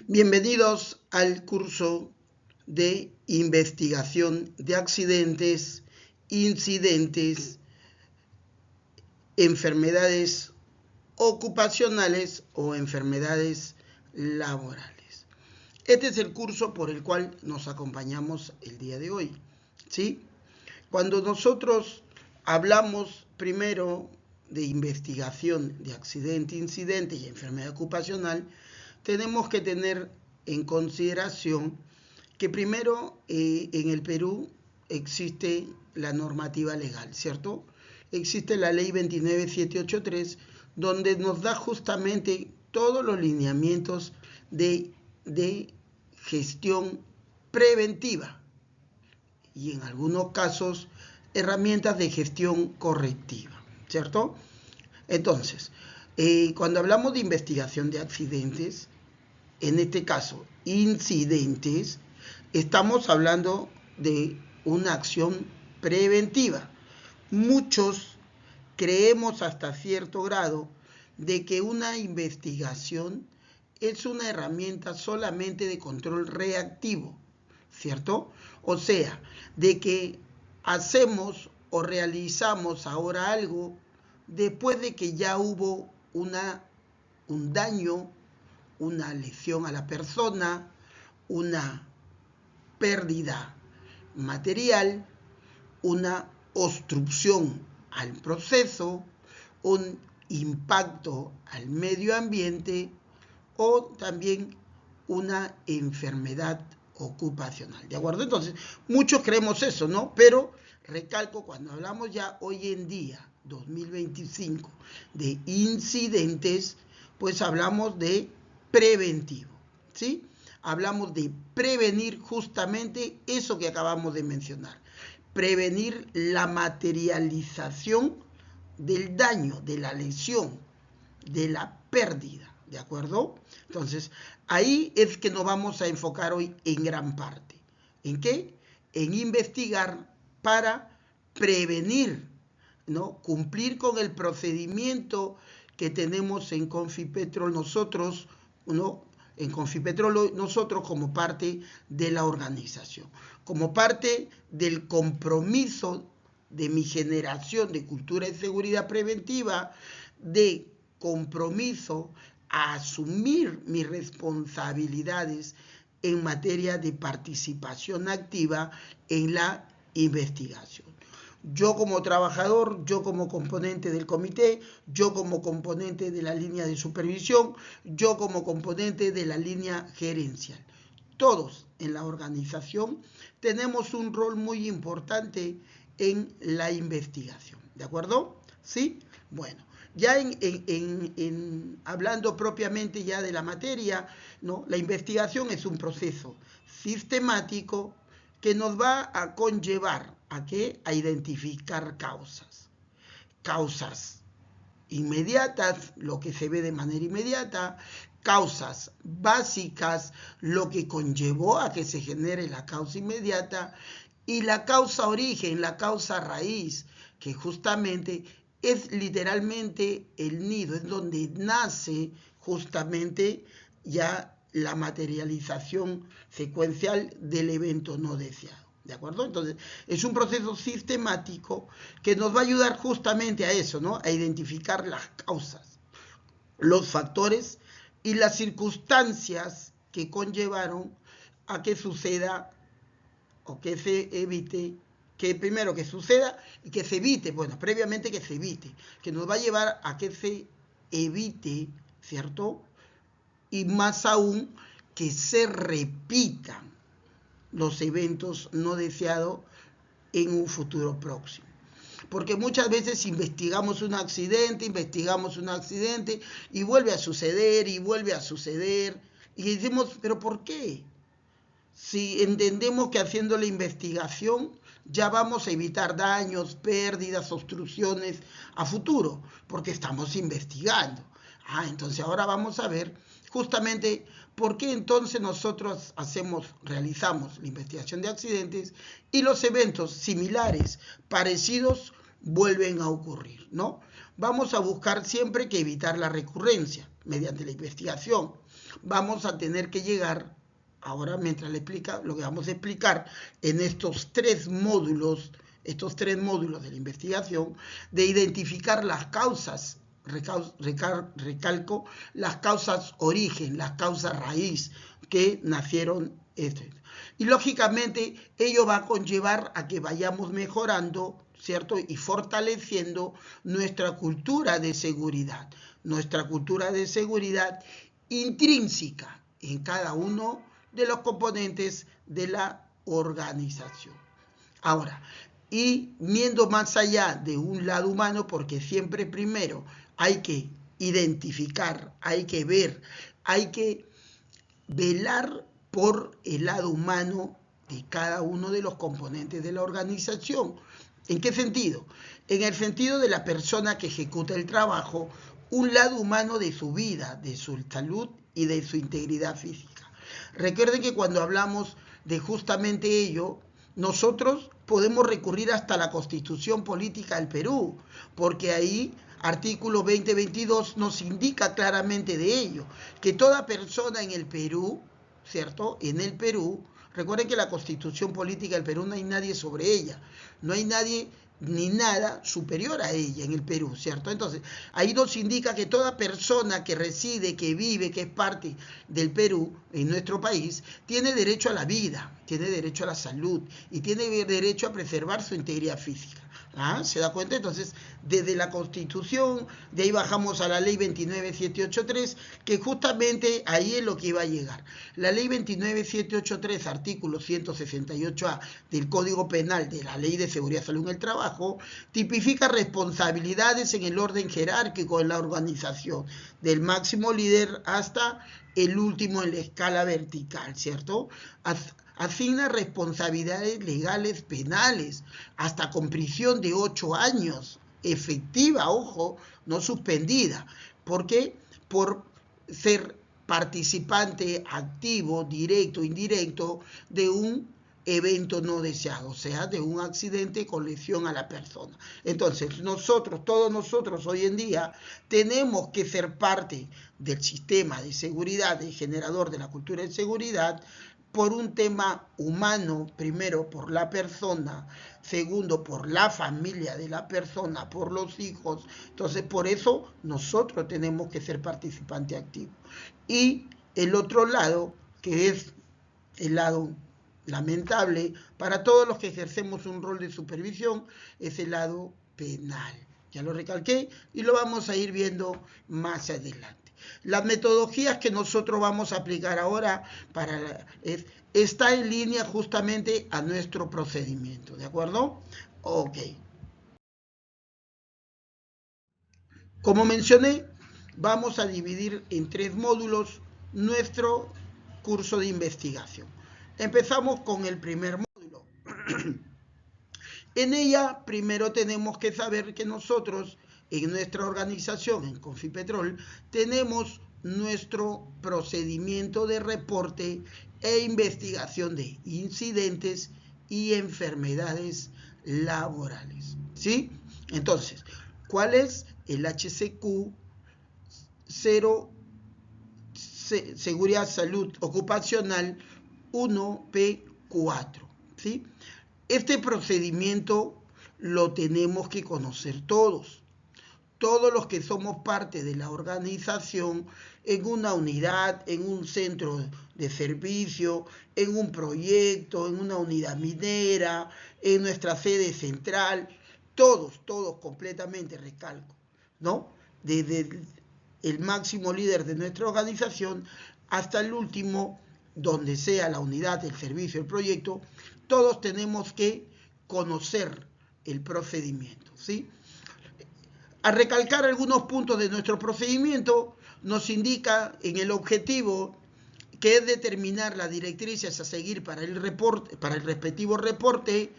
Bienvenidos al curso de investigación de accidentes, incidentes, enfermedades ocupacionales o enfermedades laborales. Este es el curso por el cual nos acompañamos el día de hoy, ¿sí? Cuando nosotros hablamos primero de investigación de accidente, incidente y enfermedad ocupacional, tenemos que tener en consideración que primero en el Perú existe la normativa legal, ¿cierto? Existe la ley 29783, donde nos da justamente todos los lineamientos de gestión preventiva y en algunos casos herramientas de gestión correctiva, ¿cierto? Entonces, cuando hablamos de investigación de accidentes, en este caso incidentes, estamos hablando de una acción preventiva. Muchos creemos hasta cierto grado de que una investigación es una herramienta solamente de control reactivo, ¿cierto? O sea, de que hacemos o realizamos ahora algo después de que ya hubo un daño, una lesión a la persona, una pérdida material, una obstrucción al proceso, un impacto al medio ambiente o también una enfermedad ocupacional, ¿de acuerdo? Entonces, muchos creemos eso, ¿no? Pero recalco, cuando hablamos ya hoy en día, 2025, de incidentes, pues hablamos de preventivo, ¿sí? Hablamos de prevenir justamente eso que acabamos de mencionar, prevenir la materialización del daño, de la lesión, de la pérdida, ¿de acuerdo? Entonces, ahí es que nos vamos a enfocar hoy en gran parte. ¿En qué? En investigar para prevenir, ¿no? Cumplir con el procedimiento que tenemos en Confipetrol nosotros, ¿no? En Confipetrol nosotros como parte de la organización, como parte del compromiso de mi generación de cultura y seguridad preventiva, de compromiso a asumir mis responsabilidades en materia de participación activa en la investigación. Yo como trabajador, yo como componente del comité, yo como componente de la línea de supervisión, yo como componente de la línea gerencial. Todos en la organización tenemos un rol muy importante en la investigación, ¿de acuerdo? ¿Sí? Bueno, ya hablando propiamente ya de la materia, ¿no? La investigación es un proceso sistemático que nos va a conllevar ¿a qué? A identificar causas. Causas inmediatas, lo que se ve de manera inmediata, causas básicas, lo que conllevó a que se genere la causa inmediata, y la causa origen, la causa raíz, que justamente es literalmente el nido, es donde nace justamente ya la materialización secuencial del evento no deseado. ¿De acuerdo? Entonces, es un proceso sistemático que nos va a ayudar justamente a eso, ¿no? A identificar las causas, los factores y las circunstancias que conllevaron a que suceda o que se evite, que primero que suceda y que se evite, bueno, previamente que se evite, que nos va a llevar a que se evite, ¿cierto? Y más aún que se repitan los eventos no deseados en un futuro próximo. Porque muchas veces investigamos un accidente y vuelve a suceder y decimos, ¿pero por qué? Si entendemos que haciendo la investigación ya vamos a evitar daños, pérdidas, obstrucciones a futuro, porque estamos investigando. Entonces ahora vamos a ver justamente por qué entonces nosotros realizamos la investigación de accidentes y los eventos similares, parecidos, vuelven a ocurrir, ¿no? Vamos a buscar siempre que evitar la recurrencia mediante la investigación. vamos a tener que llegar, ahora mientras le explica, lo que vamos a explicar en estos tres módulos de la investigación, de identificar las causas, recalco, las causas origen, las causas raíz que nacieron esto. Y lógicamente ello va a conllevar a que vayamos mejorando, ¿cierto? Y fortaleciendo nuestra cultura de seguridad intrínseca en cada uno de los componentes de la organización. Ahora, y viendo más allá de un lado humano, porque siempre primero hay que identificar, hay que ver, hay que velar por el lado humano de cada uno de los componentes de la organización. ¿En qué sentido? En el sentido de la persona que ejecuta el trabajo, un lado humano de su vida, de su salud y de su integridad física. Recuerden que cuando hablamos de justamente ello, nosotros podemos recurrir hasta la Constitución Política del Perú, porque ahí artículo 2022 nos indica claramente de ello, que toda persona en el Perú, ¿cierto? En el Perú, recuerden que la Constitución Política del Perú no hay nadie sobre ella, no hay nadie ni nada superior a ella en el Perú, ¿cierto? Entonces, ahí nos indica que toda persona que reside, que vive, que es parte del Perú, en nuestro país, tiene derecho a la vida, tiene derecho a la salud y tiene derecho a preservar su integridad física. ¿Ah? ¿Se da cuenta? Entonces, desde la Constitución, de ahí bajamos a la Ley 29783, que justamente ahí es lo que iba a llegar. La Ley 29783, artículo 168A del Código Penal de la Ley de Seguridad y Salud en el Trabajo, tipifica responsabilidades en el orden jerárquico de la organización, del máximo líder hasta el último en la escala vertical, ¿cierto? Asigna responsabilidades legales penales, hasta con prisión de 8 años, efectiva, ojo, no suspendida. ¿Por qué? Por ser participante activo, directo, indirecto, de un evento no deseado, o sea, de un accidente con lesión a la persona. Entonces, todos nosotros hoy en día, tenemos que ser parte del sistema de seguridad, del generador de la cultura de seguridad, por un tema humano, primero por la persona, segundo por la familia de la persona, por los hijos. Entonces, por eso nosotros tenemos que ser participante activo. Y el otro lado, que es el lado lamentable para todos los que ejercemos un rol de supervisión, es el lado penal. Ya lo recalqué y lo vamos a ir viendo más adelante. Las metodologías que nosotros vamos a aplicar ahora está en línea justamente a nuestro procedimiento, ¿de acuerdo? Ok. Como mencioné, vamos a dividir en 3 módulos nuestro curso de investigación. Empezamos con el primer módulo. En ella, primero tenemos que saber que nosotros, en nuestra organización, en Confipetrol, tenemos nuestro procedimiento de reporte e investigación de incidentes y enfermedades laborales, ¿sí? Entonces, ¿cuál es el HCQ 0 Seguridad Salud Ocupacional 1P4, ¿sí? Este procedimiento lo tenemos que conocer todos los que somos parte de la organización, en una unidad, en un centro de servicio, en un proyecto, en una unidad minera, en nuestra sede central, todos completamente, recalco, ¿no? Desde el máximo líder de nuestra organización hasta el último, donde sea la unidad, el servicio, el proyecto, todos tenemos que conocer el procedimiento, ¿sí? A recalcar algunos puntos de nuestro procedimiento, nos indica en el objetivo que es determinar las directrices a seguir para el respectivo reporte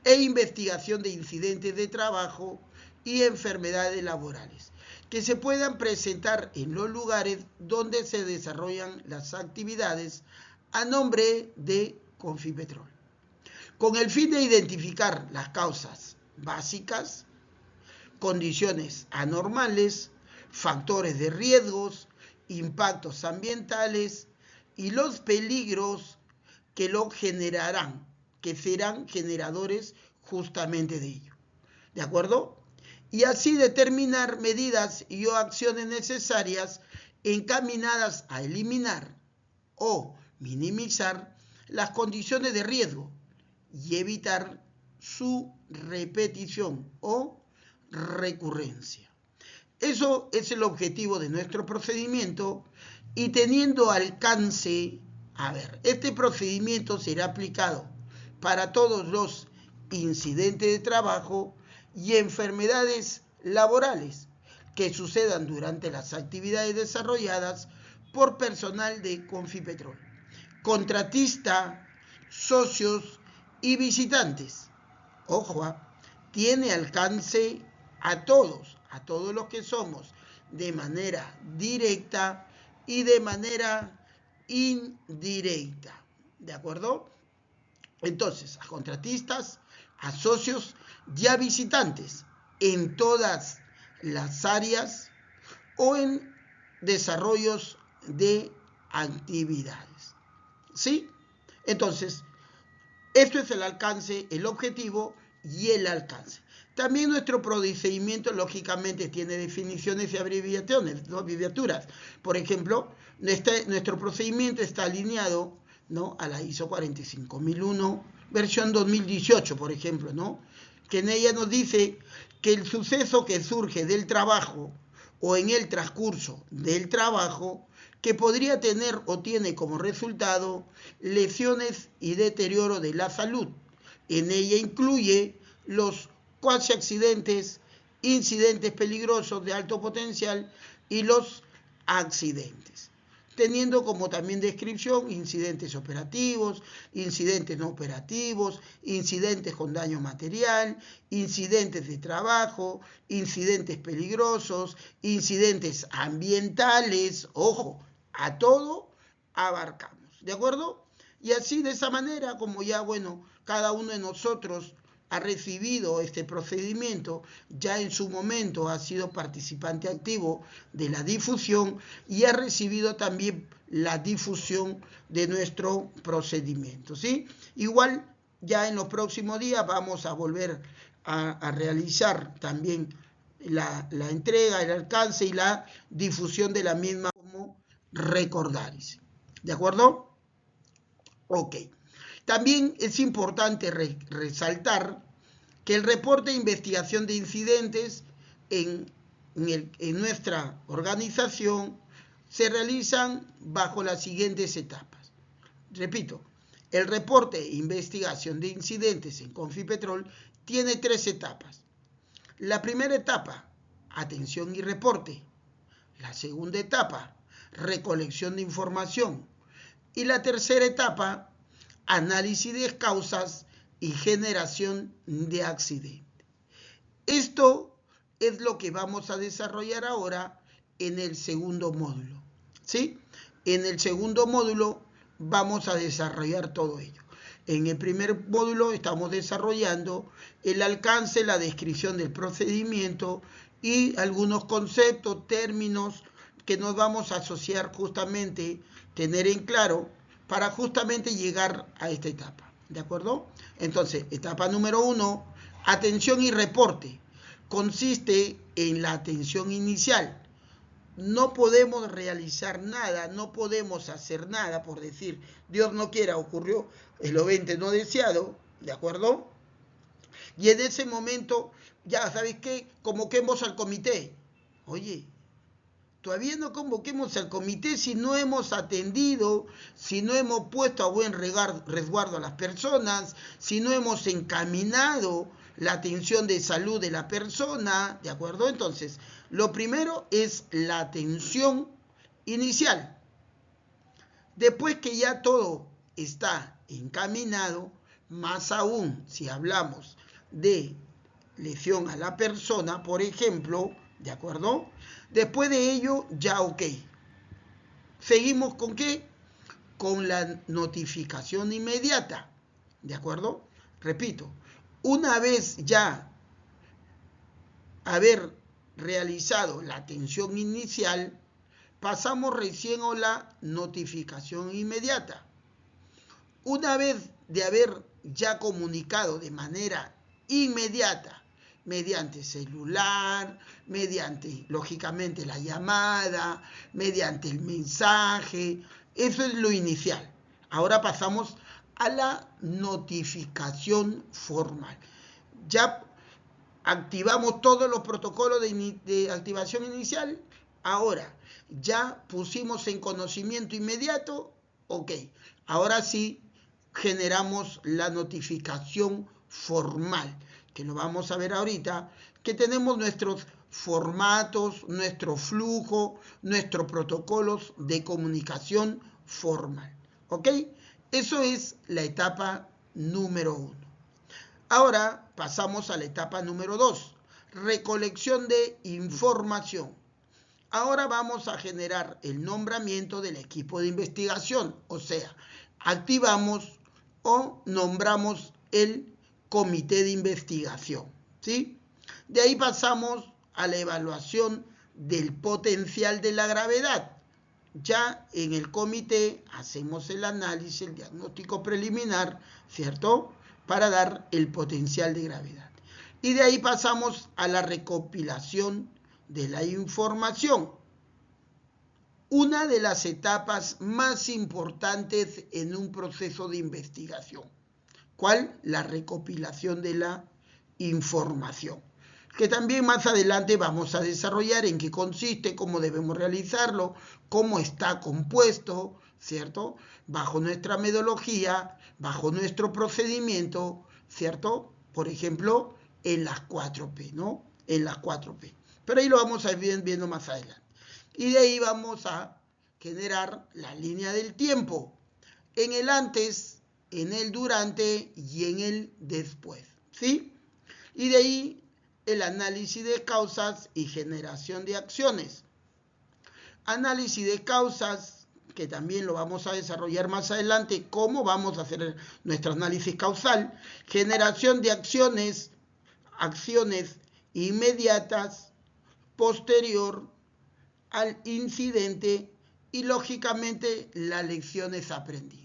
e investigación de incidentes de trabajo y enfermedades laborales que se puedan presentar en los lugares donde se desarrollan las actividades a nombre de Confipetrol, con el fin de identificar las causas básicas, condiciones anormales, factores de riesgos impactos ambientales y los peligros que lo generarán, que serán generadores justamente de ello. ¿De acuerdo? Y así determinar medidas y o acciones necesarias encaminadas a eliminar o minimizar las condiciones de riesgo y evitar su repetición o recurrencia. Eso es el objetivo de nuestro procedimiento y teniendo alcance, este procedimiento será aplicado para todos los incidentes de trabajo y enfermedades laborales que sucedan durante las actividades desarrolladas por personal de Confipetrol, contratista, socios y visitantes. Ojo, tiene alcance a todos los que somos de manera directa y de manera indirecta. ¿De acuerdo? Entonces, a contratistas, a socios y a visitantes en todas las áreas o en desarrollos de actividades. ¿Sí? Entonces, esto es el alcance, el objetivo y el alcance. También nuestro procedimiento, lógicamente, tiene definiciones y abreviaturas. Por ejemplo, nuestro procedimiento está alineado, ¿no?, a la ISO 45001, versión 2018, por ejemplo, ¿no?, que en ella nos dice que el suceso que surge del trabajo o en el transcurso del trabajo que podría tener o tiene como resultado lesiones y deterioro de la salud. En ella incluye los cuasi accidentes, incidentes peligrosos de alto potencial y los accidentes, teniendo como también descripción incidentes operativos, incidentes no operativos, incidentes con daño material, incidentes de trabajo, incidentes peligrosos, incidentes ambientales. Ojo, a todo abarcamos, ¿de acuerdo? Y así, de esa manera, como ya, cada uno de nosotros ha recibido este procedimiento, ya en su momento ha sido participante activo de la difusión y ha recibido también la difusión de nuestro procedimiento, ¿sí? Igual, ya en los próximos días vamos a volver a realizar también la entrega, el alcance y la difusión de la misma como recordaris. ¿De acuerdo? Ok. También es importante resaltar que el reporte de investigación de incidentes en nuestra organización se realizan bajo las siguientes etapas. Repito, el reporte de investigación de incidentes en Confipetrol tiene 3 etapas. La primera etapa, atención y reporte. La segunda etapa, recolección de información. Y la tercera etapa, análisis de causas y generación de accidente. Esto es lo que vamos a desarrollar ahora en el segundo módulo, ¿sí? En el segundo módulo vamos a desarrollar todo ello. En el primer módulo estamos desarrollando el alcance, la descripción del procedimiento y algunos conceptos, términos que nos vamos a asociar justamente, tener en claro, para justamente llegar a esta etapa, ¿de acuerdo? Entonces, etapa número 1, atención y reporte. Consiste en la atención inicial. No podemos realizar nada, no podemos hacer nada, por decir, Dios no quiera, ocurrió el evento no deseado, ¿de acuerdo? Y en ese momento, ya, ¿sabes qué? Convoquemos al comité. Oye, todavía no convoquemos al comité si no hemos atendido, si no hemos puesto a buen resguardo a las personas, si no hemos encaminado la atención de salud de la persona, ¿de acuerdo? Entonces, lo primero es la atención inicial. Después que ya todo está encaminado, más aún si hablamos de lesión a la persona, por ejemplo, ¿de acuerdo? Después de ello, ya ok. ¿Seguimos con qué? Con la notificación inmediata, ¿de acuerdo? Repito, una vez ya haber realizado la atención inicial, pasamos recién a la notificación inmediata. Una vez de haber ya comunicado de manera inmediata, mediante celular, mediante, lógicamente, la llamada, mediante el mensaje, eso es lo inicial. Ahora pasamos a la notificación formal. Ya activamos todos los protocolos de activación inicial. Ahora, ya pusimos en conocimiento inmediato. Ok, ahora sí generamos la notificación formal, que lo vamos a ver ahorita, que tenemos nuestros formatos, nuestro flujo, nuestros protocolos de comunicación formal. ¿Ok? Eso es la etapa número 1. Ahora pasamos a la etapa número 2, recolección de información. Ahora vamos a generar el nombramiento del equipo de investigación, o sea, activamos o nombramos el comité de investigación, ¿sí? De ahí pasamos a la evaluación del potencial de la gravedad. Ya en el comité hacemos el análisis, el diagnóstico preliminar, ¿cierto?, para dar el potencial de gravedad. Y de ahí pasamos a la recopilación de la información. Una de las etapas más importantes en un proceso de investigación. ¿Cuál? La recopilación de la información, que también más adelante vamos a desarrollar en qué consiste, cómo debemos realizarlo, cómo está compuesto, ¿cierto? Bajo nuestra metodología, bajo nuestro procedimiento, ¿cierto? Por ejemplo, en las 4P, ¿no? En las 4P. Pero ahí lo vamos a ir viendo más adelante. Y de ahí vamos a generar la línea del tiempo, en el antes, en el durante y en el después, ¿sí? Y de ahí el análisis de causas y generación de acciones. Análisis de causas, que también lo vamos a desarrollar más adelante, cómo vamos a hacer nuestro análisis causal. Generación de acciones inmediatas, posterior al incidente y, lógicamente, las lecciones aprendidas.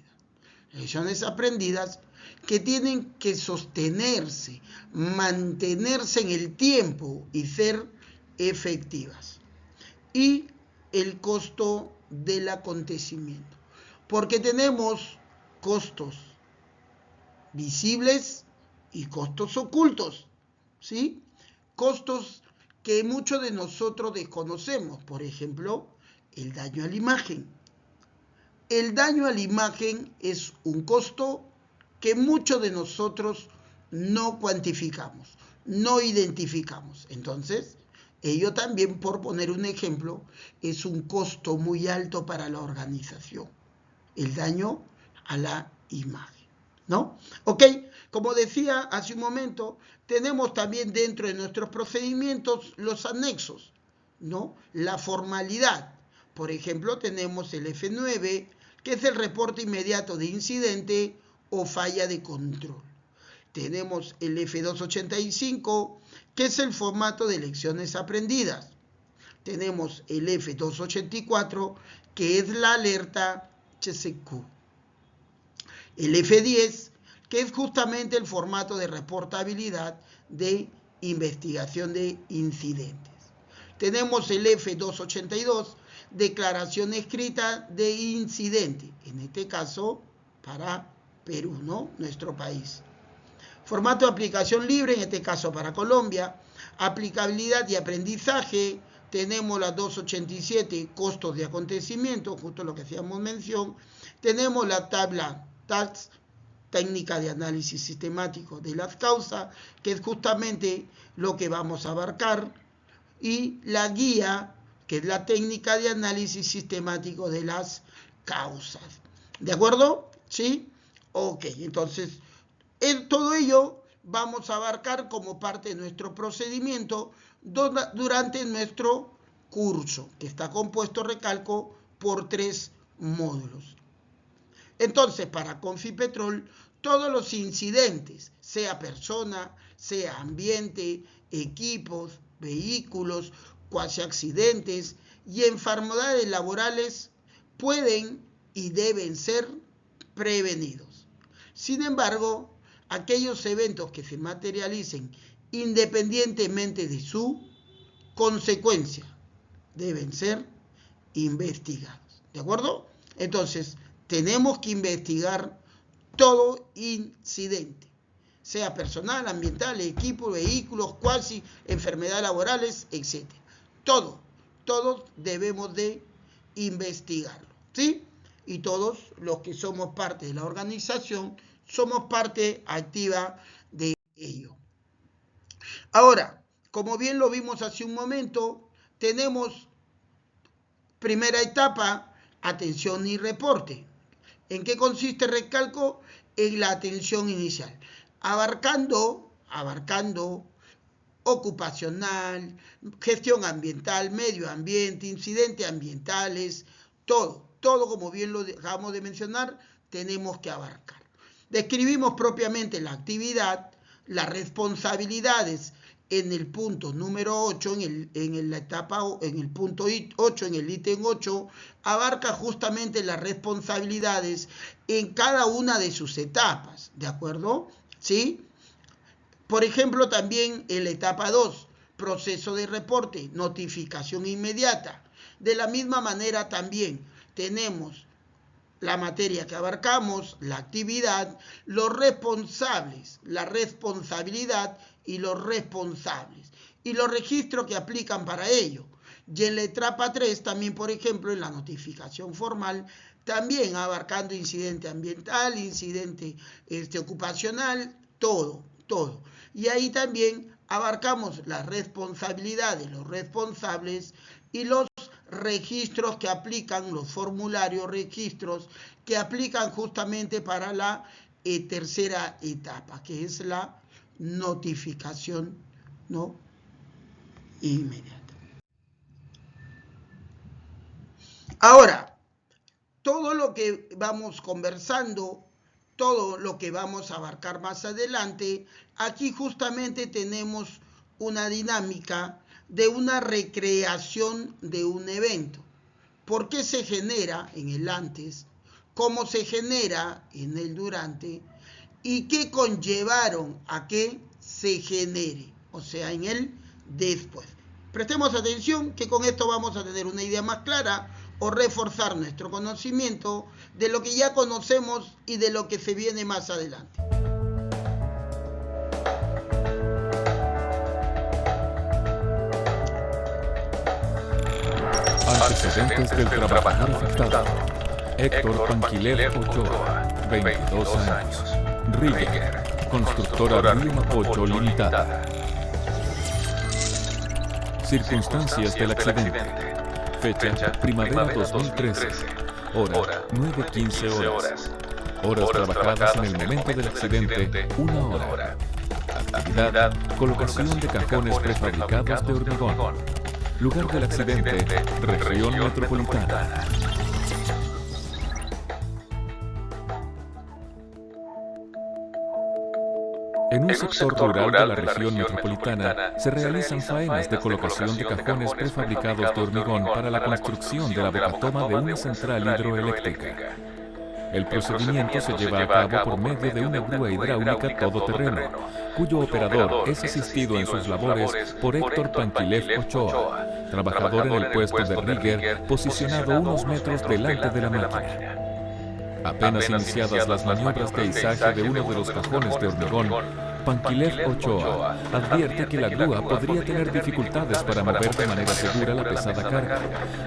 Lecciones aprendidas que tienen que sostenerse, mantenerse en el tiempo y ser efectivas. Y el costo del acontecimiento, porque tenemos costos visibles y costos ocultos, ¿sí? Costos que muchos de nosotros desconocemos, por ejemplo, el daño a la imagen. El daño a la imagen es un costo que muchos de nosotros no cuantificamos, no identificamos. Entonces, ello también, por poner un ejemplo, es un costo muy alto para la organización, el daño a la imagen, ¿no? Ok, como decía hace un momento, tenemos también dentro de nuestros procedimientos los anexos, ¿no? La formalidad. Por ejemplo, tenemos el F9, que es el reporte inmediato de incidente o falla de control. Tenemos el F285, que es el formato de lecciones aprendidas. Tenemos el F284, que es la alerta HCQ. El F10, que es justamente el formato de reportabilidad de investigación de incidentes. Tenemos el F282, declaración escrita de incidente, en este caso para Perú, ¿no? Nuestro país. Formato de aplicación libre, en este caso para Colombia. Aplicabilidad y aprendizaje, tenemos la 287, costos de acontecimiento, justo lo que hacíamos mención. Tenemos la tabla TAX, técnica de análisis sistemático de las causas, que es justamente lo que vamos a abarcar. Y la guía, que es la técnica de análisis sistemático de las causas. ¿De acuerdo? ¿Sí? Ok, entonces, todo ello vamos a abarcar como parte de nuestro procedimiento durante nuestro curso, que está compuesto, recalco, por 3 módulos. Entonces, para Confipetrol, todos los incidentes, sea persona, sea ambiente, equipos, vehículos, cuasi accidentes y enfermedades laborales pueden y deben ser prevenidos. Sin embargo, aquellos eventos que se materialicen independientemente de su consecuencia deben ser investigados. ¿De acuerdo? Entonces, tenemos que investigar todo incidente, sea personal, ambiental, equipo, vehículos, cuasi, enfermedades laborales, etc. Todos debemos de investigarlo, ¿sí? Y todos los que somos parte de la organización somos parte activa de ello. Ahora, como bien lo vimos hace un momento, tenemos primera etapa, atención y reporte. ¿En qué consiste, recalco? En la atención inicial, abarcando ocupacional, gestión ambiental, medio ambiente, incidentes ambientales, todo como bien lo acabamos de mencionar, tenemos que abarcar. Describimos propiamente la actividad, las responsabilidades en el punto número 8, en el punto 8, en el ítem 8, abarca justamente las responsabilidades en cada una de sus etapas, ¿de acuerdo? ¿Sí? Por ejemplo, también en la etapa 2, proceso de reporte, notificación inmediata. De la misma manera también tenemos la materia que abarcamos, la actividad, los responsables, la responsabilidad y los responsables, y los registros que aplican para ello. Y en la etapa 3 también, por ejemplo, en la notificación formal, también abarcando incidente ambiental, incidente ocupacional, todo. Y ahí también abarcamos las responsabilidades, los responsables y los registros que aplican, los formularios, registros que aplican justamente para la tercera etapa, que es la notificación inmediata. Ahora, todo lo que vamos conversando, todo lo que vamos a abarcar más adelante, aquí justamente tenemos una dinámica de una recreación de un evento. ¿Por qué se genera en el antes? ¿Cómo se genera en el durante? ¿Y qué conllevaron a que se genere? O sea, en el después. Prestemos atención que con esto vamos a tener una idea más clara o reforzar nuestro conocimiento de lo que ya conocemos y de lo que se viene más adelante. Antecedentes del trabajador afectado. Héctor Panquilev Ochoa, 22 años. Rieger, constructora Río Mapocho Limitada. Circunstancias del accidente. Fecha, primavera 2013. Hora, 9:15 horas. Horas trabajadas en el momento del accidente, 1 hora. Actividad, colocación de cajones prefabricados de hormigón. Lugar del accidente, región metropolitana. En un sector rural de la región metropolitana se realizan faenas de colocación de cajones prefabricados de hormigón para la construcción de la bocatoma de una central hidroeléctrica. El procedimiento se lleva a cabo por medio de una grúa hidráulica todoterreno, cuyo operador es asistido en sus labores por Héctor Panquilev Ochoa, trabajador en el puesto de Rieger, posicionado unos metros delante de la máquina. Apenas iniciadas las maniobras de izaje de uno de los cajones de hormigón, Panquilev Ochoa advierte que la grúa podría tener dificultades para mover de manera segura la pesada carga,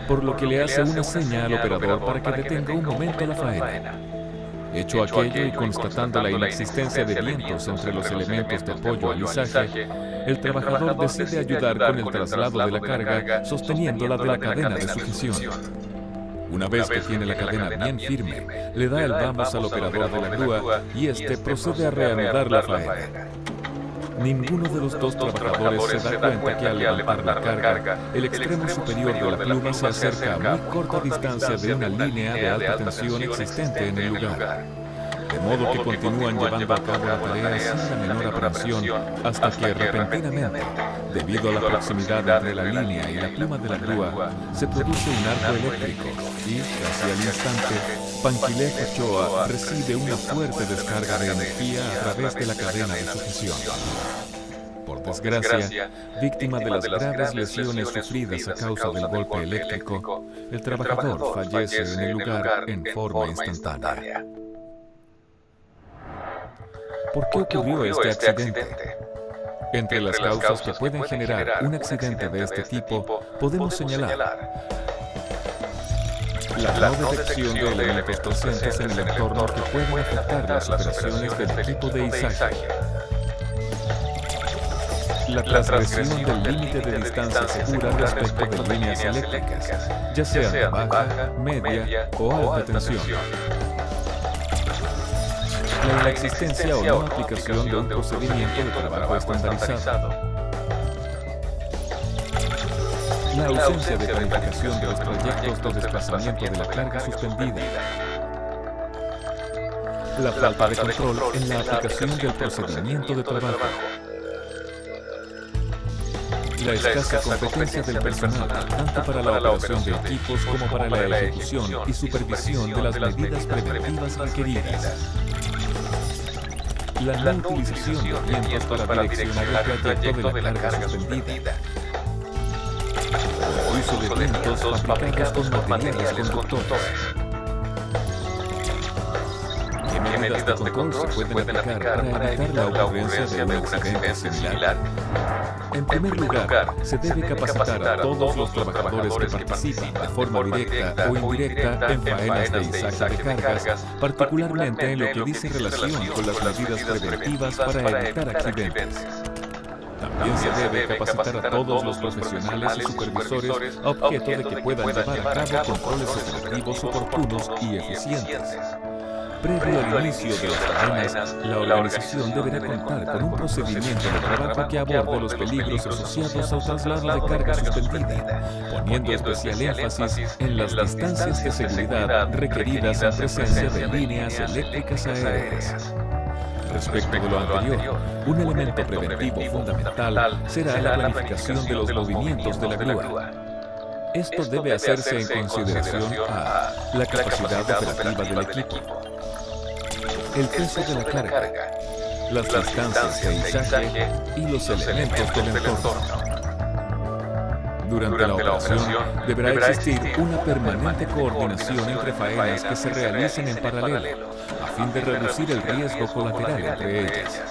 por lo que le hace una seña al operador para que detenga un momento la faena. Hecho aquello y constatando la inexistencia de vientos entre los elementos de apoyo al izaje, el trabajador decide ayudar con el traslado de la carga sosteniéndola de la cadena de sujeción. Una vez que tiene la cadena bien firme, le da el vamos al operador de la grúa y este procede a reanudar la faena. Ninguno de los dos trabajadores se da cuenta que al levantar la carga, el extremo superior de la pluma se acerca a muy corta distancia de una línea de alta tensión existente en el lugar. de modo que continúan llevando a cabo la tarea sin la menor aprensión hasta que repentinamente, debido a la proximidad entre la línea y la pluma de la grúa, se produce un arco eléctrico y, casi al instante, Panquilejo Ochoa recibe una fuerte descarga de energía a través de la cadena de sujeción. Por desgracia, víctima de las graves lesiones sufridas a causa del golpe eléctrico, el trabajador fallece en el lugar en forma instantánea. ¿Por qué ocurrió este accidente? Entre las causas que pueden generar un accidente de este tipo, podemos señalar la no detección de elementos presentes en el entorno que pueden afectar las operaciones del equipo de izaje, la transgresión del límite de distancia segura respecto de líneas eléctricas, ya sean de baja, media o alta tensión, la inexistencia o no aplicación de un procedimiento de trabajo estandarizado, la ausencia de planificación de los trayectos de desplazamiento de la carga suspendida, la falta de control en la aplicación del procedimiento de trabajo, la escasa competencia del personal, tanto para la operación de equipos como para la ejecución y supervisión de las medidas preventivas requeridas, la no utilización de vientos para direccionar el trayecto de la carga suspendida, el uso de vientos fabricados con materiales conductores. ¿Qué medidas de control se pueden aplicar para evitar la ocurrencia de un accidente similar? En primer lugar, se debe capacitar a todos los trabajadores que participan de forma directa o indirecta en faenas de izaje de cargas, particularmente en lo que dice relación con las medidas preventivas para evitar accidentes. También se debe capacitar a todos los profesionales y supervisores a objeto de que puedan llevar a cabo controles operativos oportunos y eficientes. Previo al inicio de las faenas, la organización deberá contar con un procedimiento de trabajo que aborde los peligros asociados al traslado de carga suspendida, poniendo especial énfasis en las distancias de seguridad requeridas en presencia de líneas eléctricas aéreas. Respecto de lo anterior, un elemento preventivo fundamental será la planificación de los movimientos de la grúa. Esto debe hacerse en consideración a la capacidad operativa del equipo, el peso de la carga, las distancias de izaje y los elementos del entorno. Durante la operación deberá existir una permanente coordinación entre faenas que se realicen en paralelo, a fin de reducir el riesgo colateral entre ellas.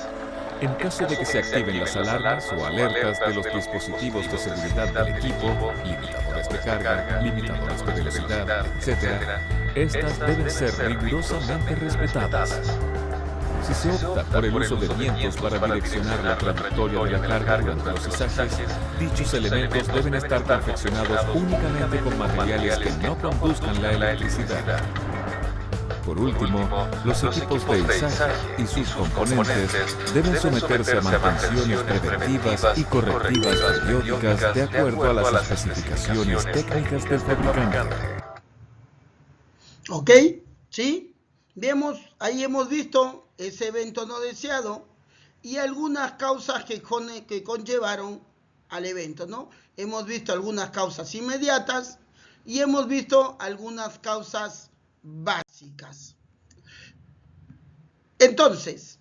En caso de que se activen las alarmas o alertas de los dispositivos de seguridad del equipo, limitadores de carga, limitadores de velocidad, etc., estas deben ser rigurosamente respetadas. Si se opta por el uso de vientos para direccionar la trayectoria de la carga durante los izajes, dichos elementos deben estar confeccionados únicamente con materiales que no conduzcan la electricidad. Por último, los equipos de izaje y sus componentes deben someterse a mantenciones preventivas y correctivas periódicas de acuerdo a las especificaciones técnicas del fabricante. ¿Ok? ¿Sí? Vemos, ahí hemos visto ese evento no deseado y algunas causas que conllevaron al evento, ¿no? Hemos visto algunas causas inmediatas y hemos visto algunas causas básicas. Entonces,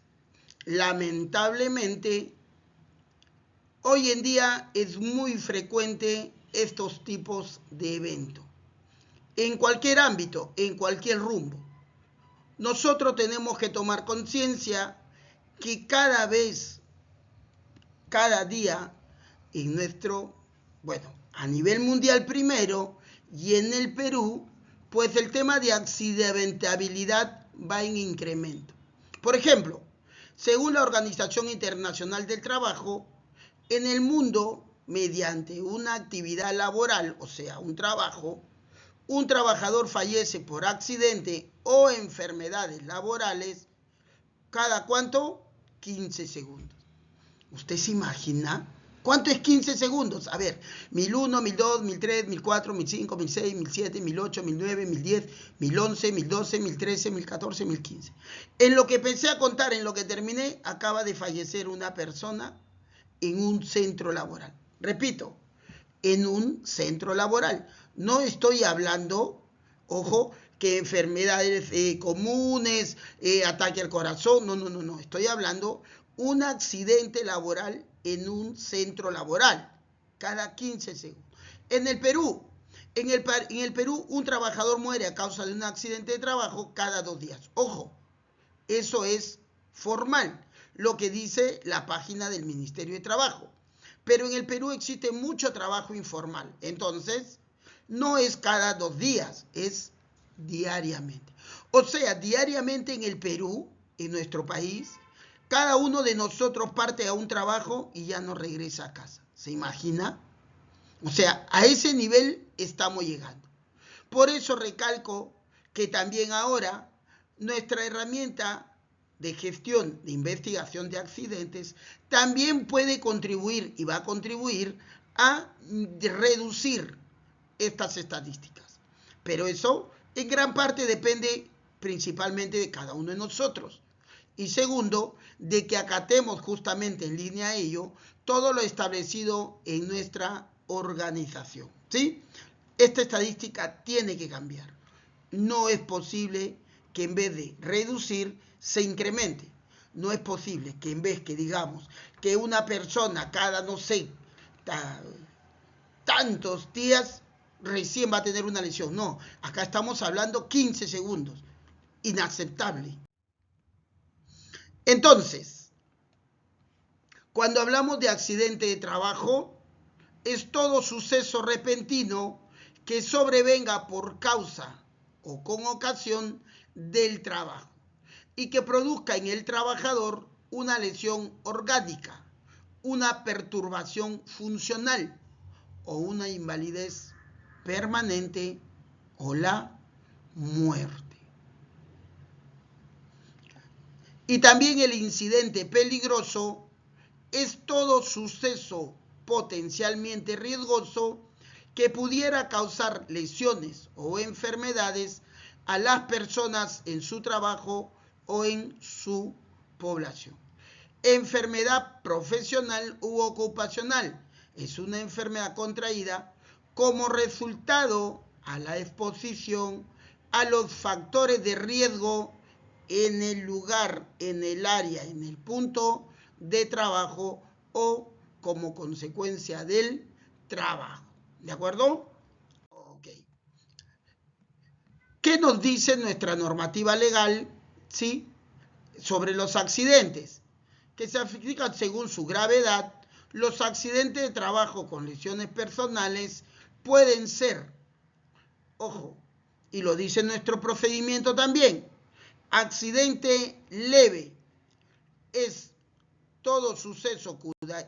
lamentablemente, hoy en día es muy frecuente estos tipos de eventos. En cualquier ámbito, en cualquier rumbo. Nosotros tenemos que tomar conciencia que cada vez, cada día, en nuestro, a nivel mundial primero y en el Perú, pues el tema de accidentabilidad va en incremento. Por ejemplo, según la Organización Internacional del Trabajo, en el mundo, mediante una actividad laboral, o sea, un trabajo, un trabajador fallece por accidente o enfermedades laborales, ¿cada cuánto? 15 segundos. ¿Usted se imagina ¿Cuánto es 15 segundos? A ver, 1001, 1002, 1003, 1004, 1005, 1006, 1007, 1008, 1009, 1010, 1011, 1012, 1013, 1014, 1015. En lo que empecé a contar, en lo que terminé, acaba de fallecer una persona en un centro laboral. Repito, en un centro laboral. No estoy hablando, ojo, que enfermedades comunes, ataque al corazón, no. Estoy hablando un accidente laboral en un centro laboral, cada 15 segundos. En el Perú, un trabajador muere a causa de un accidente de trabajo cada 2 días. Ojo, eso es formal, lo que dice la página del Ministerio de Trabajo. Pero en el Perú existe mucho trabajo informal. Entonces, no es cada 2 días, es diariamente. O sea, diariamente en el Perú, en nuestro país, cada uno de nosotros parte a un trabajo y ya no regresa a casa. ¿Se imagina? O sea, a ese nivel estamos llegando. Por eso recalco que también ahora nuestra herramienta de gestión de investigación de accidentes también puede contribuir y va a contribuir a reducir estas estadísticas. Pero eso en gran parte depende principalmente de cada uno de nosotros. Y segundo, de que acatemos justamente en línea a ello todo lo establecido en nuestra organización, ¿sí? Esta estadística tiene que cambiar. No es posible que en vez de reducir, se incremente. No es posible que en vez que digamos que una persona cada, no sé, tantos días recién va a tener una lesión. No, acá estamos hablando 15 segundos. Inaceptable. Entonces, cuando hablamos de accidente de trabajo, es todo suceso repentino que sobrevenga por causa o con ocasión del trabajo y que produzca en el trabajador una lesión orgánica, una perturbación funcional o una invalidez permanente o la muerte. Y también el incidente peligroso es todo suceso potencialmente riesgoso que pudiera causar lesiones o enfermedades a las personas en su trabajo o en su población. Enfermedad profesional u ocupacional es una enfermedad contraída como resultado a la exposición a los factores de riesgo en el lugar, en el área, en el punto de trabajo o como consecuencia del trabajo. ¿De acuerdo? Ok. ¿Qué nos dice nuestra normativa legal, sí, sobre los accidentes? Que se aplican según su gravedad. Los accidentes de trabajo con lesiones personales pueden ser, ojo, y lo dice nuestro procedimiento también, accidente leve es todo suceso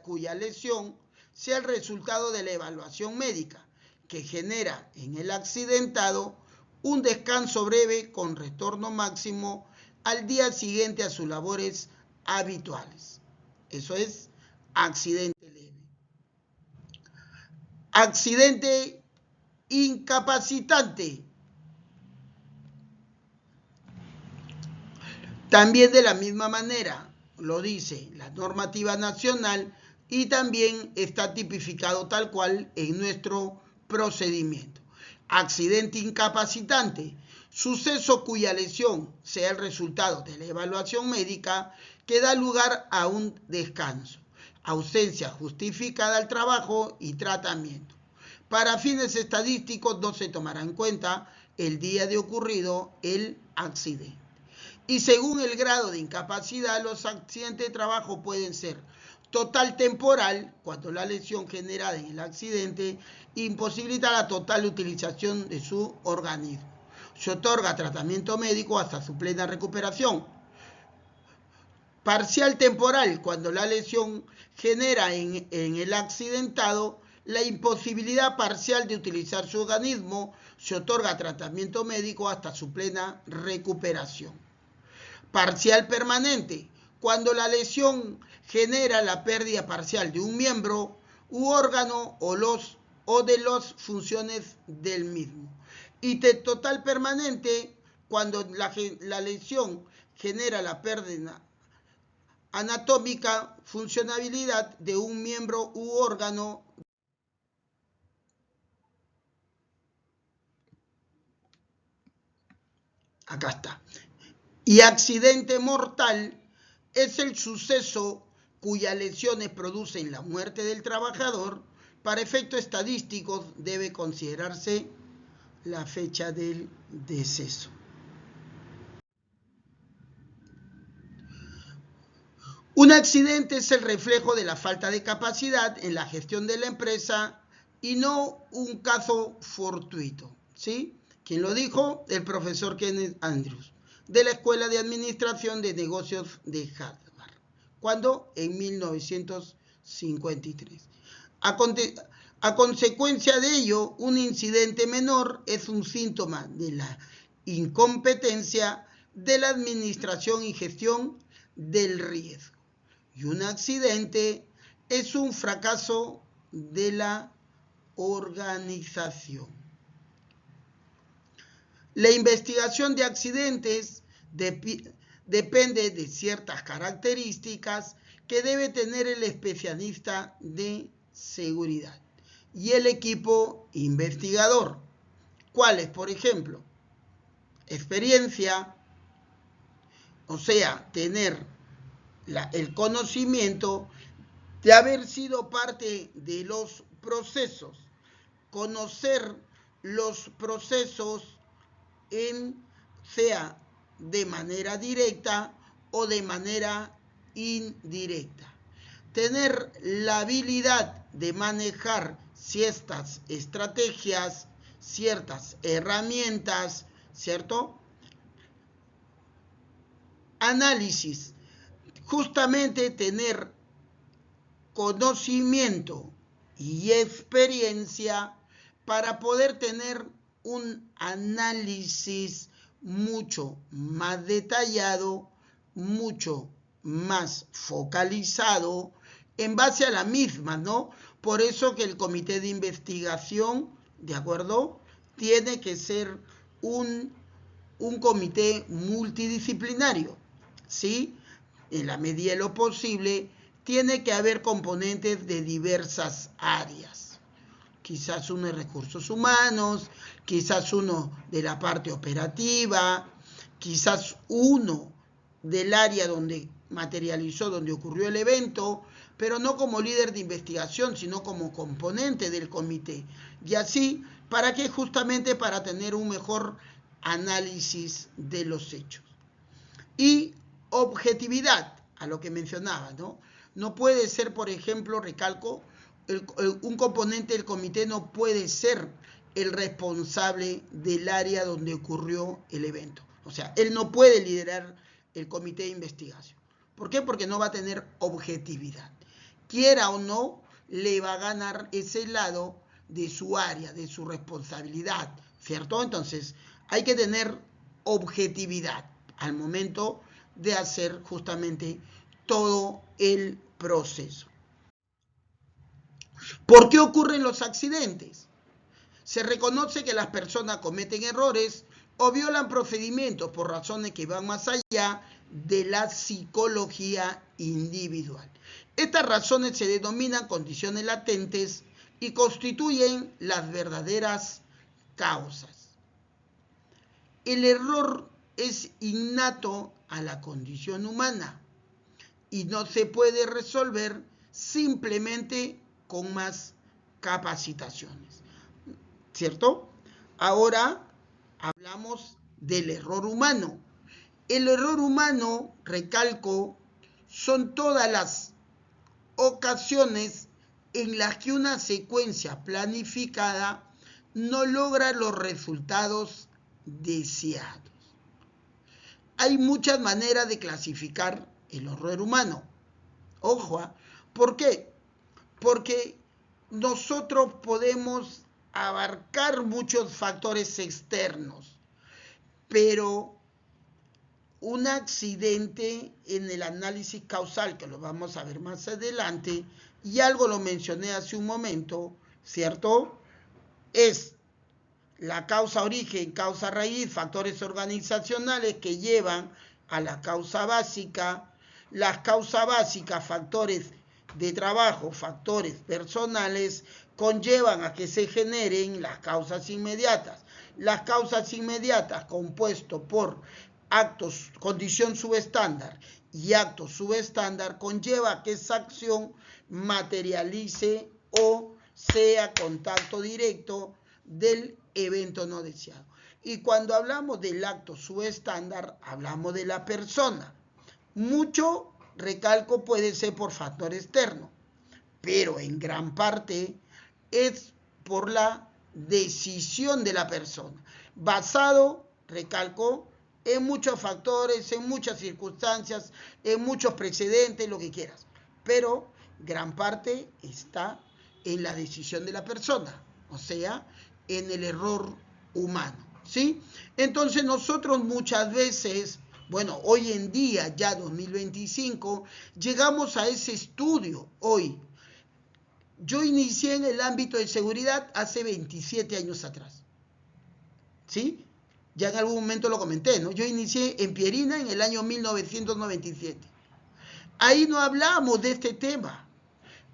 cuya lesión sea el resultado de la evaluación médica que genera en el accidentado un descanso breve con retorno máximo al día siguiente a sus labores habituales. Eso es accidente leve. Accidente incapacitante. También de la misma manera lo dice la normativa nacional y también está tipificado tal cual en nuestro procedimiento. Accidente incapacitante, suceso cuya lesión sea el resultado de la evaluación médica que da lugar a un descanso, ausencia justificada al trabajo y tratamiento. Para fines estadísticos no se tomará en cuenta el día de ocurrido el accidente. Y según el grado de incapacidad, los accidentes de trabajo pueden ser total temporal, cuando la lesión generada en el accidente imposibilita la total utilización de su organismo. Se otorga tratamiento médico hasta su plena recuperación. Parcial temporal, cuando la lesión genera en el accidentado la imposibilidad parcial de utilizar su organismo, se otorga tratamiento médico hasta su plena recuperación. Parcial permanente, cuando la lesión genera la pérdida parcial de un miembro, u órgano o de las funciones del mismo. Y de total permanente cuando la lesión genera la pérdida anatómica, funcionabilidad de un miembro u órgano. Acá está. Y accidente mortal es el suceso cuyas lesiones producen la muerte del trabajador. Para efectos estadísticos debe considerarse la fecha del deceso. Un accidente es el reflejo de la falta de capacidad en la gestión de la empresa y no un caso fortuito, ¿sí? ¿Quién lo dijo? El profesor Kenneth Andrews, de la Escuela de Administración de Negocios de Harvard. ¿Cuándo? En 1953. A consecuencia de ello, un incidente menor es un síntoma de la incompetencia de la administración y gestión del riesgo. Y un accidente es un fracaso de la organización. La investigación de accidentes depende de ciertas características que debe tener el especialista de seguridad y el equipo investigador. ¿Cuáles? Por ejemplo, experiencia, o sea, tener el conocimiento de haber sido parte de los procesos, conocer los procesos sea de manera directa o de manera indirecta. Tener la habilidad de manejar ciertas estrategias, ciertas herramientas, ¿cierto? Análisis. Justamente tener conocimiento y experiencia para poder tener un análisis mucho más detallado, mucho más focalizado en base a la misma, ¿no? Por eso que el comité de investigación, ¿de acuerdo?, tiene que ser un comité multidisciplinario, ¿sí? En la medida de lo posible, tiene que haber componentes de diversas áreas. Quizás uno de recursos humanos, quizás uno de la parte operativa, quizás uno del área donde materializó, donde ocurrió el evento, pero no como líder de investigación, sino como componente del comité. Y así, ¿para qué? Justamente para tener un mejor análisis de los hechos. Y objetividad, a lo que mencionaba, ¿no? No puede ser, por ejemplo, recalco, un componente del comité no puede ser el responsable del área donde ocurrió el evento. O sea, él no puede liderar el comité de investigación. ¿Por qué? Porque no va a tener objetividad. Quiera o no, le va a ganar ese lado de su área, de su responsabilidad, ¿cierto? Entonces, hay que tener objetividad al momento de hacer justamente todo el proceso. ¿Por qué ocurren los accidentes? Se reconoce que las personas cometen errores o violan procedimientos por razones que van más allá de la psicología individual. Estas razones se denominan condiciones latentes y constituyen las verdaderas causas. El error es innato a la condición humana y no se puede resolver simplemente con más capacitaciones, ¿cierto? Ahora hablamos del error humano. El error humano, recalco, son todas las ocasiones en las que una secuencia planificada no logra los resultados deseados. Hay muchas maneras de clasificar el error humano. Ojo, ¿por qué? Porque nosotros podemos abarcar muchos factores externos, pero un accidente en el análisis causal, que lo vamos a ver más adelante, y algo lo mencioné hace un momento, ¿cierto? Es la causa origen, causa raíz, factores organizacionales que llevan a la causa básica, las causas básicas, factores de trabajo, factores personales, conllevan a que se generen las causas inmediatas. Las causas inmediatas, compuesto por actos, condición subestándar y actos subestándar, conlleva a que esa acción materialice o sea contacto directo del evento no deseado. Y cuando hablamos del acto subestándar, hablamos de la persona. Mucho, recalco, puede ser por factor externo, pero en gran parte es por la decisión de la persona, basado, recalco, en muchos factores, en muchas circunstancias, en muchos precedentes, lo que quieras, pero gran parte está en la decisión de la persona, o sea, en el error humano, ¿sí? Entonces nosotros muchas veces, bueno, hoy en día, ya 2025, llegamos a ese estudio hoy. Yo inicié en el ámbito de seguridad hace 27 años atrás, ¿sí? Ya en algún momento lo comenté, ¿no? Yo inicié en Pierina en el año 1997. Ahí no hablamos de este tema.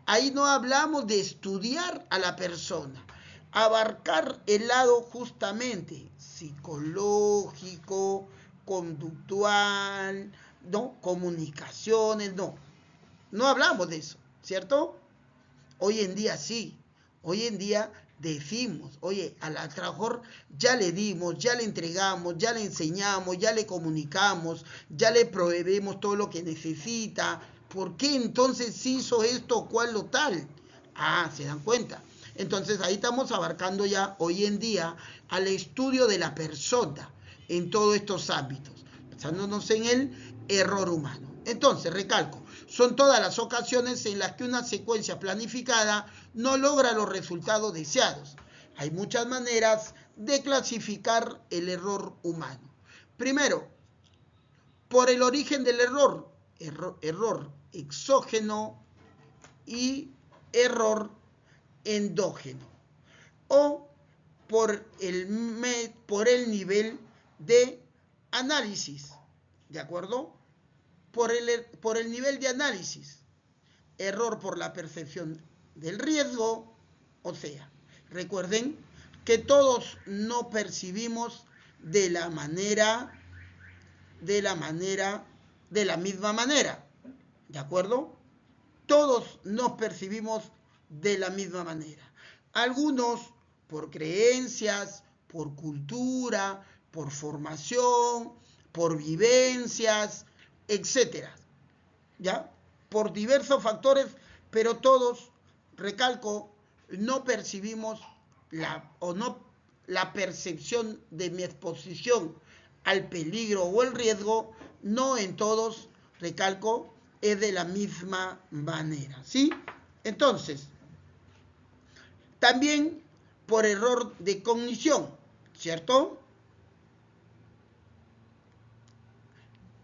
Ahí no hablamos de estudiar a la persona, abarcar el lado justamente psicológico, conductual, ¿no? Comunicaciones, no hablamos de eso, ¿cierto? Hoy en día sí, hoy en día decimos, oye, al trabajador ya le dimos, ya le entregamos, ya le enseñamos, ya le comunicamos, ya le proveemos todo lo que necesita. ¿Por qué entonces hizo esto, cual o tal? Ah, ¿se dan cuenta? Entonces ahí estamos abarcando ya hoy en día al estudio de la persona en todos estos ámbitos, basándonos en el error humano. Entonces, recalco, son todas las ocasiones en las que una secuencia planificada no logra los resultados deseados. Hay muchas maneras de clasificar el error humano. Primero, por el origen del error, error exógeno y error endógeno, o por el nivel de análisis, ¿de acuerdo? Por el nivel de análisis, error por la percepción del riesgo, o sea, recuerden que todos no percibimos de la misma manera, ¿de acuerdo? Todos nos percibimos de la misma manera. Algunos por creencias, por cultura, por formación, por vivencias, etcétera, ¿ya? Por diversos factores, pero todos, recalco, no percibimos la percepción de mi exposición al peligro o el riesgo, no en todos, recalco, es de la misma manera, ¿sí? Entonces, también por error de cognición, ¿cierto?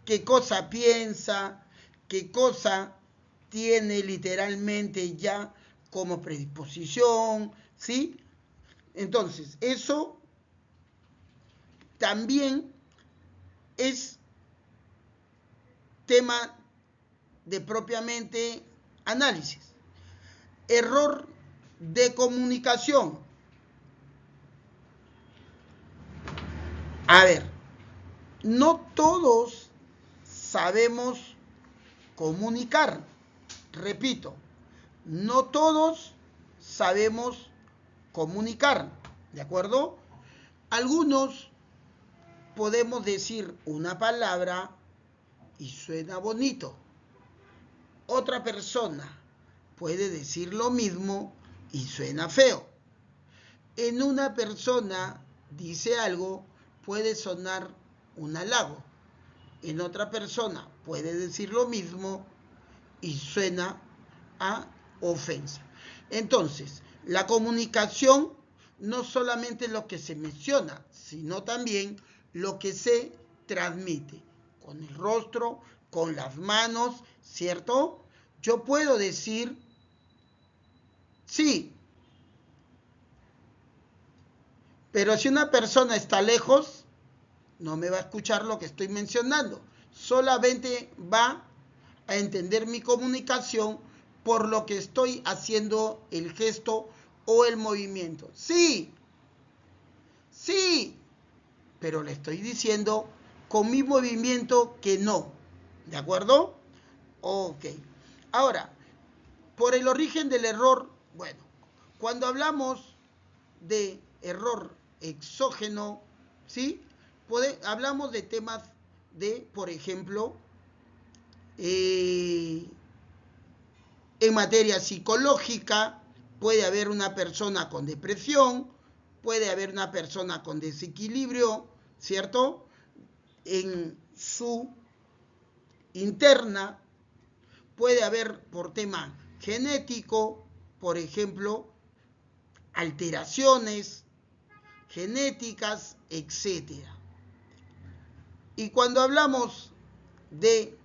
¿Qué cosa piensa? ¿Qué cosa tiene literalmente ya como predisposición? ¿Sí? Entonces, eso también es tema de propiamente análisis. Error de comunicación. A ver, no todos sabemos comunicar. Repito, no todos sabemos comunicar, ¿de acuerdo? Algunos podemos decir una palabra y suena bonito. Otra persona puede decir lo mismo y suena feo. En una persona dice algo, puede sonar un halago. En otra persona puede decir lo mismo y suena a ofensa. Entonces, la comunicación no solamente es lo que se menciona, sino también lo que se transmite. con el rostro, con las manos, ¿cierto? Yo puedo decir sí. Pero si una persona está lejos, no me va a escuchar lo que estoy mencionando. Solamente va a entender mi comunicación por lo que estoy haciendo el gesto o el movimiento. Sí, sí, pero le estoy diciendo con mi movimiento que no. ¿De acuerdo? Ok. Ahora, por el origen del error, bueno, cuando hablamos de error exógeno, ¿sí? Hablamos de temas de, por ejemplo, en materia psicológica, puede haber una persona con depresión, puede haber una persona con desequilibrio, ¿cierto? En su interna, puede haber por tema genético, por ejemplo, alteraciones genéticas, etc. Y cuando hablamos de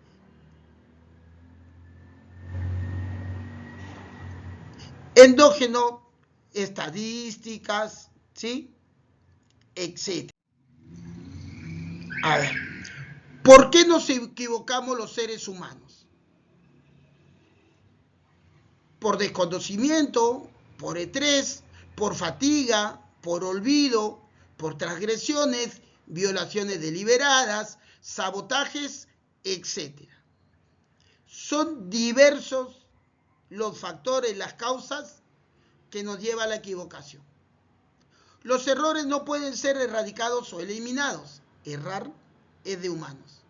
endógeno, estadísticas, ¿sí? Etc. A ver, ¿por qué nos equivocamos los seres humanos? Por desconocimiento, por estrés, por fatiga, por olvido, por transgresiones, violaciones deliberadas, sabotajes, etc. Son diversos los factores, las causas que nos llevan a la equivocación. Los errores no pueden ser erradicados o eliminados. Errar es de humanos.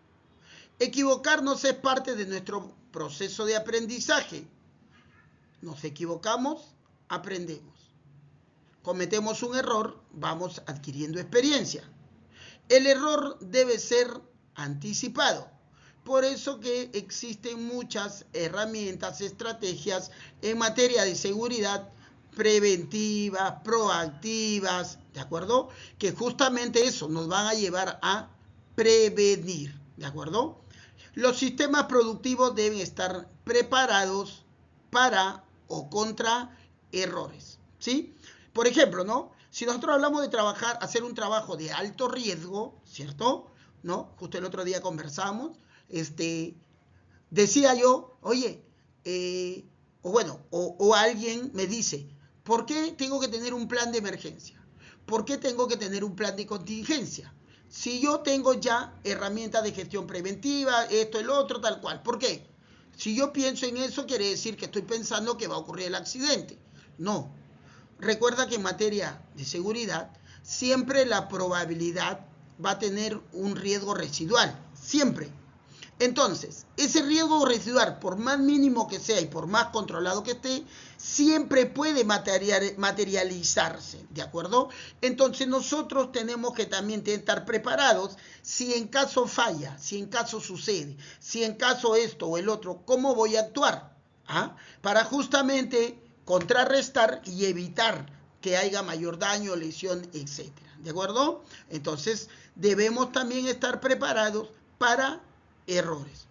Equivocarnos es parte de nuestro proceso de aprendizaje. Nos equivocamos, aprendemos. Cometemos un error, vamos adquiriendo experiencia. El error debe ser anticipado. Por eso que existen muchas herramientas, estrategias en materia de seguridad preventivas, proactivas, ¿de acuerdo? Que justamente eso nos van a llevar a prevenir, ¿de acuerdo? Los sistemas productivos deben estar preparados para o contra errores, ¿sí? Por ejemplo, ¿no? Si nosotros hablamos de hacer un trabajo de alto riesgo, ¿cierto? ¿No? Justo el otro día conversamos, decía yo, oye, o alguien me dice, ¿por qué tengo que tener un plan de emergencia? ¿Por qué tengo que tener un plan de contingencia? Si yo tengo ya herramientas de gestión preventiva, esto, el otro, tal cual. ¿Por qué? Si yo pienso en eso, quiere decir que estoy pensando que va a ocurrir el accidente. No. Recuerda que en materia de seguridad, siempre la probabilidad va a tener un riesgo residual. Siempre. Entonces, ese riesgo residual, por más mínimo que sea y por más controlado que esté, siempre puede materializarse, ¿de acuerdo? Entonces nosotros tenemos que también estar preparados si en caso falla, si en caso sucede, si en caso esto o el otro, ¿cómo voy a actuar? ¿Ah? Para justamente contrarrestar y evitar que haya mayor daño, lesión, etc. ¿De acuerdo? Entonces debemos también estar preparados para errores.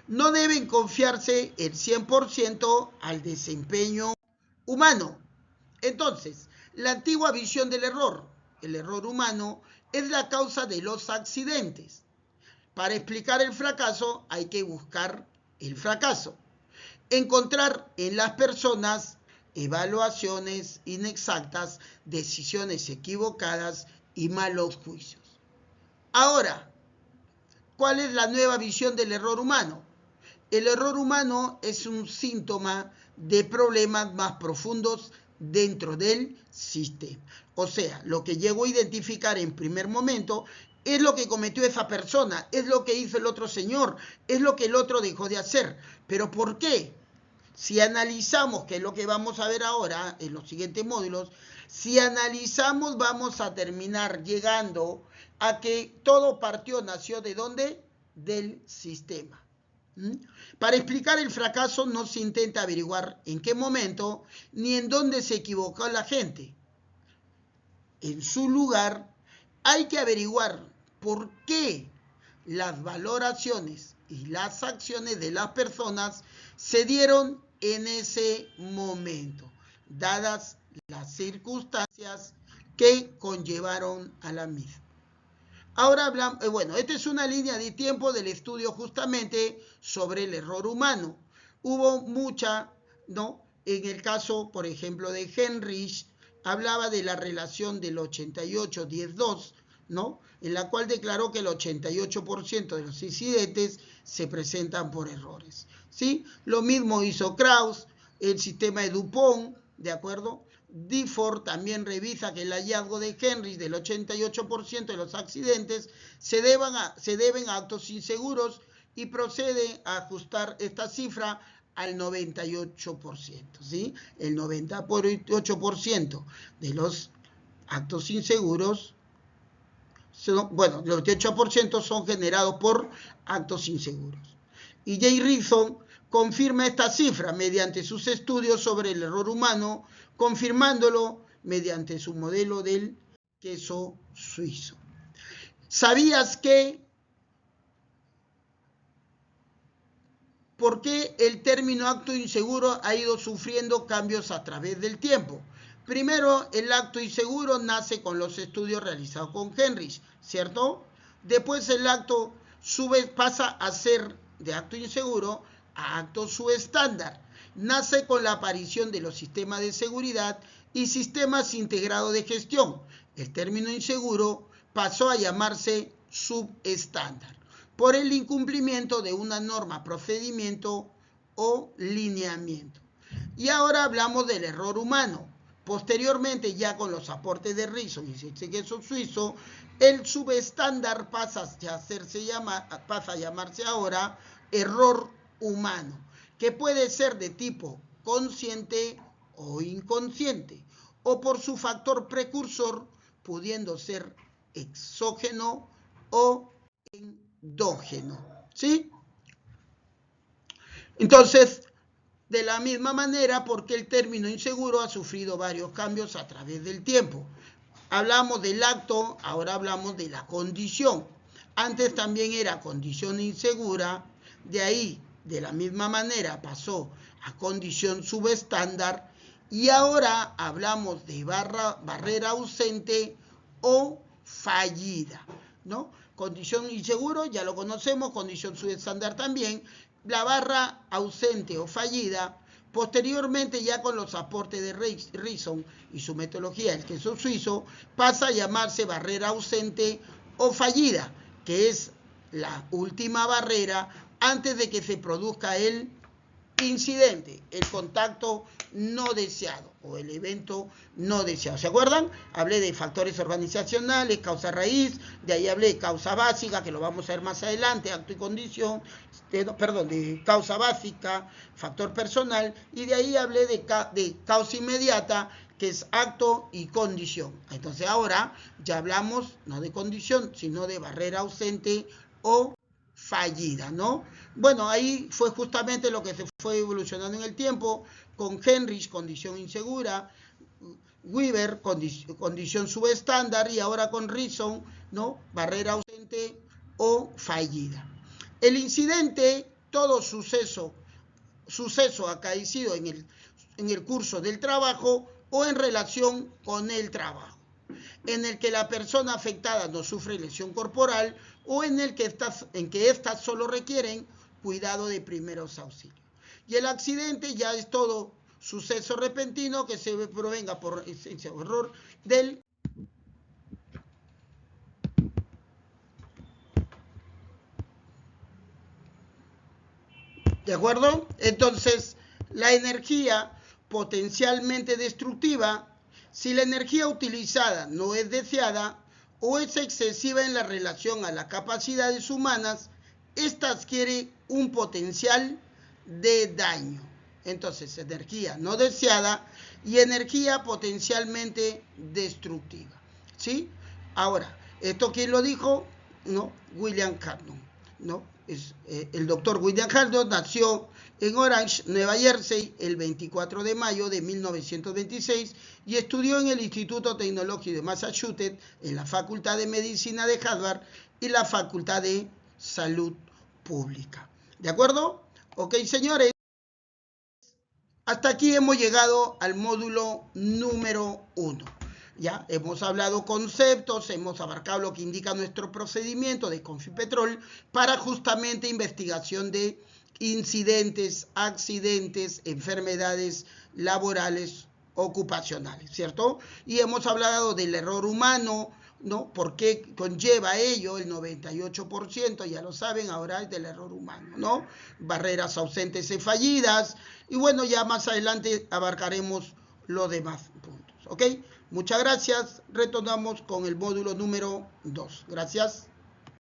No deben confiarse el 100% al desempeño humano. Entonces, la antigua visión del error, el error humano, es la causa de los accidentes. Para explicar el fracaso hay que buscar el fracaso. Encontrar en las personas evaluaciones inexactas, decisiones equivocadas y malos juicios. Ahora, ¿cuál es la nueva visión del error humano? El error humano es un síntoma de problemas más profundos dentro del sistema. O sea, lo que llego a identificar en primer momento es lo que cometió esa persona, es lo que hizo el otro señor, es lo que el otro dejó de hacer. ¿Pero por qué? Si analizamos, que es lo que vamos a ver ahora en los siguientes módulos, si analizamos vamos a terminar llegando a que todo nació ¿de dónde? Del sistema. Para explicar el fracaso no se intenta averiguar en qué momento ni en dónde se equivocó la gente. En su lugar hay que averiguar por qué las valoraciones y las acciones de las personas se dieron en ese momento, dadas las circunstancias que conllevaron a la misma. Ahora hablamos, bueno, esta es una línea de tiempo del estudio justamente sobre el error humano. Hubo mucha, ¿no? En el caso, por ejemplo, de Heinrich, hablaba de la relación del 88-10-2, ¿no? En la cual declaró que el 88% de los incidentes se presentan por errores, ¿sí? Lo mismo hizo Krauss, el sistema de Dupont, ¿de acuerdo? Difford también revisa que el hallazgo de Heinrich del 88% de los accidentes se deben a actos inseguros y procede a ajustar esta cifra al 98%, ¿sí? El 98% de los actos inseguros, bueno, el 98% son generados por actos inseguros. Y J. Rison confirma esta cifra mediante sus estudios sobre el error humano, confirmándolo mediante su modelo del queso suizo. ¿Sabías que por qué el término acto inseguro ha ido sufriendo cambios a través del tiempo? Primero, el acto inseguro nace con los estudios realizados con Heinrich, ¿cierto? Después el acto pasa a ser de acto inseguro a acto subestándar. Nace con la aparición de los sistemas de seguridad y sistemas integrados de gestión. El término inseguro pasó a llamarse subestándar por el incumplimiento de una norma, procedimiento o lineamiento. Y ahora hablamos del error humano. Posteriormente, ya con los aportes de Rison y el queso suizo, el subestándar pasa a llamarse ahora error humano, que puede ser de tipo consciente o inconsciente, o por su factor precursor, pudiendo ser exógeno o endógeno, ¿sí? Entonces, de la misma manera, porque el término inseguro ha sufrido varios cambios a través del tiempo. Hablamos del acto, ahora hablamos de la condición. Antes también era condición insegura, de ahí, de la misma manera, pasó a condición subestándar, y ahora hablamos de barrera ausente o fallida, ¿no? Condición inseguro, ya lo conocemos, condición subestándar también. La barra ausente o fallida, posteriormente ya con los aportes de Rison y su metodología, el queso suizo, pasa a llamarse barrera ausente o fallida, que es la última barrera antes de que se produzca el incidente, el contacto no deseado o el evento no deseado. ¿Se acuerdan? Hablé de factores organizacionales, causa raíz, de ahí hablé de causa básica, que lo vamos a ver más adelante, acto y condición, de causa básica, factor personal, y de ahí hablé de causa inmediata, que es acto y condición. Entonces ahora ya hablamos no de condición, sino de barrera ausente o fallida, ¿no? Bueno, ahí fue justamente lo que se fue evolucionando en el tiempo, con Heinrich, condición insegura, Weber, condición subestándar, y ahora con Rison, ¿no? Barrera ausente o fallida. El incidente, todo suceso acaecido en el curso del trabajo o en relación con el trabajo, en el que la persona afectada no sufre lesión corporal o en el que estas solo requieren cuidado de primeros auxilios. Y el accidente ya es todo suceso repentino que se provenga por esencia o error del ¿de acuerdo? Entonces, la energía potencialmente destructiva, si la energía utilizada no es deseada o es excesiva en la relación a las capacidades humanas, esta adquiere un potencial de daño. Entonces, energía no deseada y energía potencialmente destructiva, ¿sí? Ahora, ¿esto quién lo dijo? No, William Hartnett, ¿no? El doctor William Hartnett nació en Orange, Nueva Jersey, el 24 de mayo de 1926 y estudió en el Instituto Tecnológico de Massachusetts, en la Facultad de Medicina de Harvard y la Facultad de salud pública. ¿De acuerdo? Ok, señores. Hasta aquí hemos llegado al módulo número 1. Ya hemos hablado conceptos, hemos abarcado lo que indica nuestro procedimiento de Confipetrol para justamente investigación de incidentes, accidentes, enfermedades laborales, ocupacionales, ¿cierto? Y hemos hablado del error humano, ¿no? ¿Por qué conlleva ello? El 98%, ya lo saben, ahora es del error humano, ¿no? Barreras ausentes y fallidas. Y bueno, ya más adelante abarcaremos los demás puntos, ¿ok? Muchas gracias. Retornamos con el módulo número 2. Gracias.